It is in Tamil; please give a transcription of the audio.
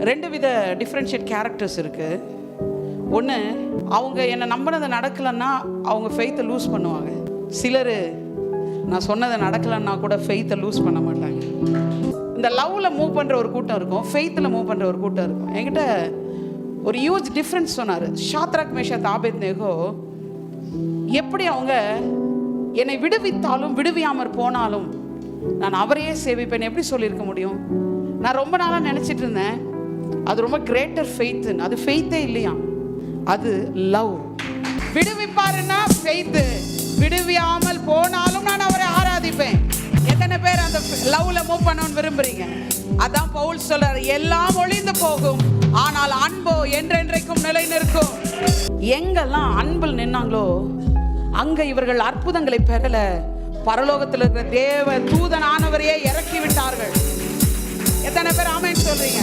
2 வித டிஃப்ரென்ஷியேட் கேரக்டர்ஸ் இருக்குது. ஒன்று, அவங்க என்னை நம்பினது நடக்கலைன்னா அவங்க ஃபெய்த்தை லூஸ் பண்ணுவாங்க. சிலர் நான் சொன்னதை நடக்கலைன்னா கூட ஃபெய்த்தை லூஸ் பண்ண மாட்டாங்க. இந்த லவ்வில் மூவ் பண்ணுற ஒரு கூட்டம் இருக்கும், ஃபெய்த்தில் மூவ் பண்ணுற ஒரு கூட்டம் இருக்கும். என்கிட்ட ஒரு ஹியூஜ் டிஃப்ரென்ஸ் சொன்னார். ஷாத்ராக் மேஷாக் ஆபேத்நேகோ எப்படி அவங்க என்னை விடுவித்தாலும் விடுவியாமற் போனாலும் நான் அவரையே சேவிப்பேன் எப்படி சொல்லியிருக்க முடியும்? நான் ரொம்ப நாளாக நினச்சிட்டு இருந்தேன் அது ரொம்ப கிரேட்டர் ஃபெய்த்துன்னு. அது ஃபெய்த்தே இல்லையா, அது லவ். விடுவிப்பாருன்னா ஃபெய்த்து, விடுவியாமல் போனாலும் நான் அவரை ஆராதிப்பேன். எத்தனை பேர் அந்த லவ்ல மூவ் பண்ணணும்னு விரும்புறீங்க? அதான் பவுல் சொல்றாரு, எல்லாம் ஒளிந்து போகும் ஆனால் அன்போ என்றென்றைக்கும் நிலை நிற்கும். எங்கெல்லாம் அன்பில் நின்னாங்களோ அங்க இவர்கள் அற்புதங்களை பெறல, பரலோகத்தில் இருக்கிற தேவ தூதனானவரையே இறக்கி விட்டார்கள். எத்தனை பேர் ஆமென் சொல்றீங்க?